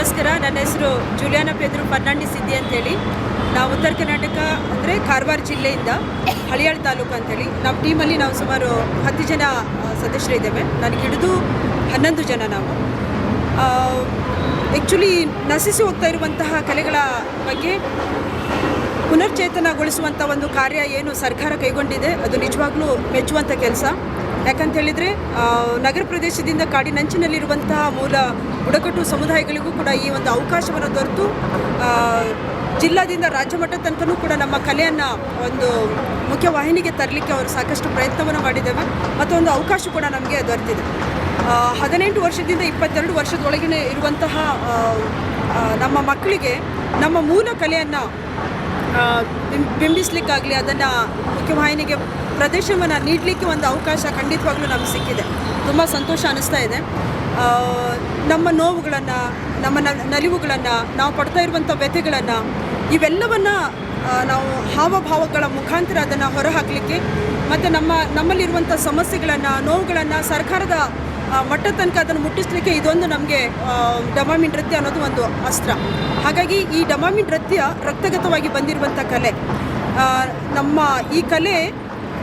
ನಮಸ್ಕಾರ. ನನ್ನ ಹೆಸರು ಜುಲಿಯಾನ ಪೆದ್ರು ಫರ್ನಾಂಡಿಸ್ ಸಿದ್ದಿ ಅಂತೇಳಿ. ನಾವು ಉತ್ತರ ಕರ್ನಾಟಕ ಅಂದರೆ ಕಾರವಾರ ಜಿಲ್ಲೆಯಿಂದ ಹಳಿಯಾಳ ತಾಲೂಕು ಅಂತೇಳಿ. ನಮ್ಮ ಟೀಮಲ್ಲಿ ನಾವು ಸುಮಾರು 10 ಜನ ಸದಸ್ಯರಿದ್ದೇವೆ. ನನಗೆ ಹಿಡಿದು 11 ಜನ. ನಾವು ಆ್ಯಕ್ಚುಲಿ ನಶಿಸಿ ಹೋಗ್ತಾ ಇರುವಂತಹ ಕಲೆಗಳ ಬಗ್ಗೆ ಪುನರ್ಚೇತನಗೊಳಿಸುವಂಥ ಒಂದು ಕಾರ್ಯ ಏನು ಸರ್ಕಾರ ಕೈಗೊಂಡಿದೆ, ಅದು ನಿಜವಾಗ್ಲೂ ಮೆಚ್ಚುವಂಥ ಕೆಲಸ. ಯಾಕಂತ ಹೇಳಿದರೆ ನಗರ ಪ್ರದೇಶದಿಂದ ಕಾಡಿನಂಚಿನಲ್ಲಿರುವಂತಹ ಮೂಲ ಬುಡಕಟ್ಟು ಸಮುದಾಯಗಳಿಗೂ ಕೂಡ ಈ ಒಂದು ಅವಕಾಶವನ್ನು ದೊರೆತು ಜಿಲ್ಲಾದಿಂದ ರಾಜ್ಯ ಮಟ್ಟ ತನಕನೂ ಕೂಡ ನಮ್ಮ ಕಲೆಯನ್ನು ಒಂದು ಮುಖ್ಯವಾಹಿನಿಗೆ ತರಲಿಕ್ಕೆ ಅವರು ಸಾಕಷ್ಟು ಪ್ರಯತ್ನವನ್ನು ಮಾಡಿದ್ದೇವೆ ಮತ್ತು ಒಂದು ಅವಕಾಶ ಕೂಡ ನಮಗೆ ದೊರೆತಿದೆ. 18 ವರ್ಷದಿಂದ 22 ವರ್ಷದೊಳಗಿನ ಇರುವಂತಹ ನಮ್ಮ ಮಕ್ಕಳಿಗೆ ನಮ್ಮ ಮೂಲ ಕಲೆಯನ್ನು ಬಿಂಬಿಸಲಿಕ್ಕಾಗಲಿ ಅದನ್ನು ಮುಖ್ಯವಾಹಿನಿಗೆ ಪ್ರದರ್ಶನವನ್ನು ನೀಡಲಿಕ್ಕೆ ಒಂದು ಅವಕಾಶ ಖಂಡಿತವಾಗ್ಲೂ ನಮಗೆ ಸಿಕ್ಕಿದೆ. ತುಂಬ ಸಂತೋಷ ಅನ್ನಿಸ್ತಾ ಇದೆ. ನಮ್ಮ ನೋವುಗಳನ್ನು, ನಮ್ಮ ನಲಿವುಗಳನ್ನು, ನಾವು ಪಡ್ತಾ ಇರುವಂಥ ವ್ಯಥೆಗಳನ್ನು, ಇವೆಲ್ಲವನ್ನು ನಾವು ಹಾವಭಾವಗಳ ಮುಖಾಂತರ ಅದನ್ನು ಹೊರಹಾಕಲಿಕ್ಕೆ ಮತ್ತು ನಮ್ಮಲ್ಲಿರುವಂಥ ಸಮಸ್ಯೆಗಳನ್ನು, ನೋವುಗಳನ್ನು ಸರ್ಕಾರದ ಮಟ್ಟ ತನಕ ಅದನ್ನು ಮುಟ್ಟಿಸಲಿಕ್ಕೆ ಇದೊಂದು ನಮಗೆ ಡಮಾಮಿ ನೃತ್ಯ ಅನ್ನೋದು ಒಂದು ಅಸ್ತ್ರ. ಹಾಗಾಗಿ ಈ ಡಮಾಮಿ ನೃತ್ಯ ರಕ್ತಗತವಾಗಿ ಬಂದಿರುವಂಥ ಕಲೆ. ನಮ್ಮ ಈ ಕಲೆ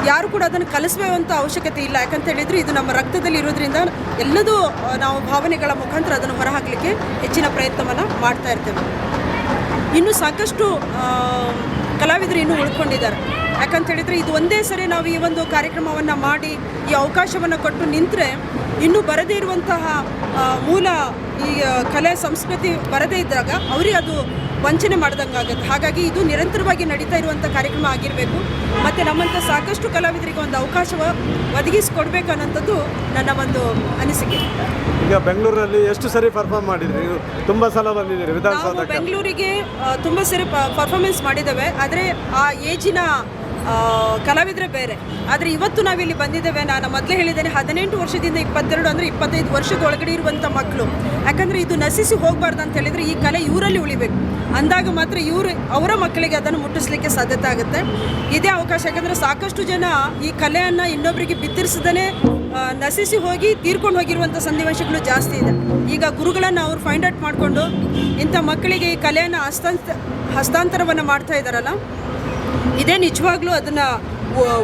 ಯಾರು ಕೂಡ ಅದನ್ನು ಕಲಿಸುವಂಥ ಅವಶ್ಯಕತೆ ಇಲ್ಲ. ಯಾಕಂತ ಹೇಳಿದರೆ ಇದು ನಮ್ಮ ರಕ್ತದಲ್ಲಿ ಇರೋದ್ರಿಂದ ಎಲ್ಲದೂ ನಾವು ಭಾವನೆಗಳ ಮುಖಾಂತರ ಅದನ್ನು ಹೊರಹಾಕಲಿಕ್ಕೆ ಹೆಚ್ಚಿನ ಪ್ರಯತ್ನವನ್ನು ಮಾಡ್ತಾ ಇರ್ತೇವೆ. ಇನ್ನೂ ಸಾಕಷ್ಟು ಕಲಾವಿದರು ಇನ್ನೂ ಉಳ್ಕೊಂಡಿದ್ದಾರೆ. ಯಾಕಂತ ಹೇಳಿದರೆ ಇದು ಒಂದೇ ಸರಿ ನಾವು ಈ ಒಂದು ಕಾರ್ಯಕ್ರಮವನ್ನು ಮಾಡಿ ಈ ಅವಕಾಶವನ್ನು ಕೊಟ್ಟು ನಿಂತರೆ ಇನ್ನೂ ಬರದೇ ಇರುವಂತಹ ಮೂಲ ಈ ಕಲೆ ಸಂಸ್ಕೃತಿ ಬರದೇ ಇದ್ದಾಗ ಅವರಿಗೆ ಅದು ವಂಚನೆ ಮಾಡ್ದಂಗೆ ಆಗುತ್ತೆ. ಹಾಗಾಗಿ ಇದು ನಿರಂತರವಾಗಿ ನಡೀತಾ ಇರುವಂಥ ಕಾರ್ಯಕ್ರಮ ಆಗಿರಬೇಕು ಮತ್ತು ನಮ್ಮಂಥ ಸಾಕಷ್ಟು ಕಲಾವಿದರಿಗೆ ಒಂದು ಅವಕಾಶ ಒದಗಿಸಿಕೊಡ್ಬೇಕು ಅನ್ನೋಂಥದ್ದು ನನ್ನ ಒಂದು ಅನಿಸಿಕೆ. ಈಗ ಬೆಂಗಳೂರಲ್ಲಿ ಎಷ್ಟು ಸರಿ ಪರ್ಫಾರ್ಮ್ ಮಾಡಿದ್ರಿ? ತುಂಬ ಸಲ ಬಂದಿದ್ದೀರಿ ವಿಧಾನಸೌಧ. ಬೆಂಗಳೂರಿಗೆ ತುಂಬ ಸರಿ ಪರ್ಫಾರ್ಮೆನ್ಸ್ ಮಾಡಿದ್ದೇವೆ. ಆದರೆ ಆ ಏಜಿನ ಕಲಾವಿದರೆ ಬೇರೆ. ಆದರೆ ಇವತ್ತು ನಾವಿಲ್ಲಿ ಬಂದಿದ್ದೇವೆ. ನಾನು ಮೊದಲೇ ಹೇಳಿದ್ದೇನೆ, 18 ವರ್ಷದಿಂದ 22 ಅಂದರೆ 25 ವರ್ಷದ ಒಳಗಡೆ ಇರುವಂಥ ಮಕ್ಕಳು. ಯಾಕಂದರೆ ಇದು ನಶಿಸಿ ಹೋಗಬಾರ್ದು ಅಂತ ಹೇಳಿದರೆ ಈ ಕಲೆ ಇವರಲ್ಲಿ ಉಳಿಬೇಕು. ಅಂದಾಗ ಮಾತ್ರ ಅವರ ಮಕ್ಕಳಿಗೆ ಅದನ್ನು ಮುಟ್ಟಿಸ್ಲಿಕ್ಕೆ ಸಾಧ್ಯತೆ ಆಗುತ್ತೆ. ಇದೇ ಅವಕಾಶ. ಯಾಕಂದರೆ ಸಾಕಷ್ಟು ಜನ ಈ ಕಲೆಯನ್ನು ಇನ್ನೊಬ್ಬರಿಗೆ ಬಿತ್ತರಿಸದೇ ನಶಿಸಿ ಹೋಗಿ ತೀರ್ಕೊಂಡು ಹೋಗಿರುವಂಥ ಸನ್ನಿವೇಶಗಳು ಜಾಸ್ತಿ ಇದೆ. ಈಗ ಗುರುಗಳನ್ನು ಅವರು ಫೈಂಡ್ ಔಟ್ ಮಾಡಿಕೊಂಡು ಇಂಥ ಮಕ್ಕಳಿಗೆ ಈ ಕಲೆಯನ್ನು ಹಸ್ತಾಂತರವನ್ನು ಮಾಡ್ತಾ ಇದ್ದಾರಲ್ಲ, ಇದೇ ನಿಜವಾಗ್ಲೂ ಅದನ್ನು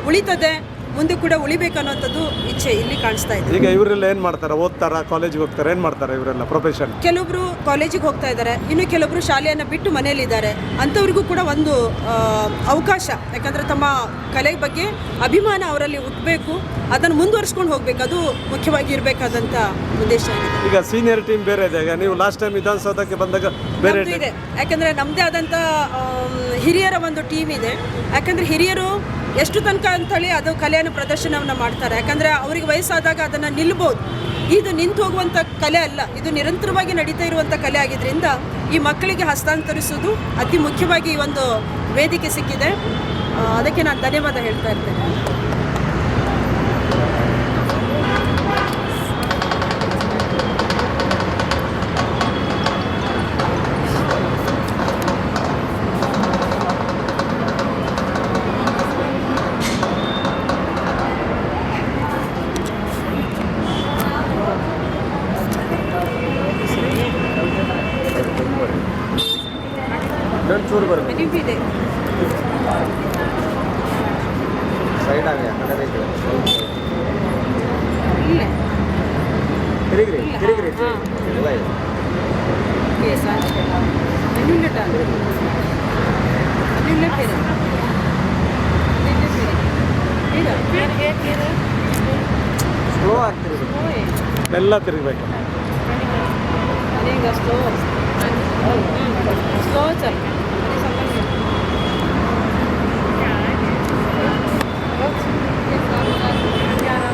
ಉಳಿತದೆ, ಮುಂದೆ ಕೂಡ ಉಳಿಬೇಕು ಅನ್ನೋಂಥದ್ದು ಇಚ್ಛೆ ಇಲ್ಲಿ ಕಾಣಿಸ್ತಾ ಇದೆ. ಈಗ ಇವರೆಲ್ಲ ಏನು ಮಾಡ್ತಾರೆ? ಓದ್ತಾರಾ, ಕಾಲೇಜಿಗೆ ಹೋಗ್ತಾರೆ, ಏನು ಮಾಡ್ತಾರೆ ಇವರೆಲ್ಲ ಪ್ರೊಫೆಷನ್? ಕೆಲವೊಬ್ರು ಕಾಲೇಜಿಗೆ ಹೋಗ್ತಾ ಇದ್ದಾರೆ, ಇನ್ನು ಕೆಲವೊಬ್ರು ಶಾಲೆಯನ್ನು ಬಿಟ್ಟು ಮನೆಯಲ್ಲಿದ್ದಾರೆ. ಅಂಥವ್ರಿಗೂ ಕೂಡ ಒಂದು ಅವಕಾಶ. ಯಾಕಂದರೆ ತಮ್ಮ ಕಲೆ ಬಗ್ಗೆ ಅಭಿಮಾನ ಅವರಲ್ಲಿ ಹುಟ್ಟಬೇಕು, ಅದನ್ನು ಮುಂದುವರಿಸ್ಕೊಂಡು ಹೋಗಬೇಕು. ಅದು ಮುಖ್ಯವಾಗಿ ಇರಬೇಕಾದಂಥ ಉದ್ದೇಶ ಆಗಿದೆ. ಈಗ ಸೀನಿಯರ್ ಟೀಮ್ ಬೇರೆ ಇದೆ. ಈಗ ನೀವು ಲಾಸ್ಟ್ ಟೈಮ್ ವಿಧಾನಸೌಧಕ್ಕೆ ಬಂದಾಗ ಬೇರೆ ಇದೆ. ಯಾಕಂದರೆ ನಮ್ಮದೇ ಆದಂಥ ಹಿರಿಯರ ಒಂದು ಟೀಮ್ ಇದೆ. ಯಾಕಂದರೆ ಹಿರಿಯರು ಎಷ್ಟು ತನಕ ಅಂತೇಳಿ ಅದು ಕಲೆಯನ್ನು ಪ್ರದರ್ಶನವನ್ನು ಮಾಡ್ತಾರೆ. ಯಾಕಂದರೆ ಅವರಿಗೆ ವಯಸ್ಸಾದಾಗ ಅದನ್ನು ನಿಲ್ಬೋದು. ಇದು ನಿಂತು ಹೋಗುವಂಥ ಕಲೆ ಅಲ್ಲ, ಇದು ನಿರಂತರವಾಗಿ ನಡೀತಾ ಇರುವಂಥ ಕಲೆ ಆಗಿದ್ದರಿಂದ ಈ ಮಕ್ಕಳಿಗೆ ಹಸ್ತಾಂತರಿಸೋದು ಅತಿ ಮುಖ್ಯವಾಗಿ ಈ ಒಂದು ವೇದಿಕೆ ಸಿಕ್ಕಿದೆ. ಅದಕ್ಕೆ ನಾನು ಧನ್ಯವಾದ ಹೇಳ್ತಾ ಇರ್ತೇನೆ. ಚೂರು ಬರುತ್ತೆ ಇದೆ ಸೈಡ್ ಆಗಿ ಇಲ್ಲ ತಿರುಗ್ರಿ ತಿರುಗ್ರಿ ಸ್ಲೋ ಆಗ್ತಿರಿ, ಎಲ್ಲ ತಿರುಗಬೇಕು. ಸ್ಲೋ ಚಲ್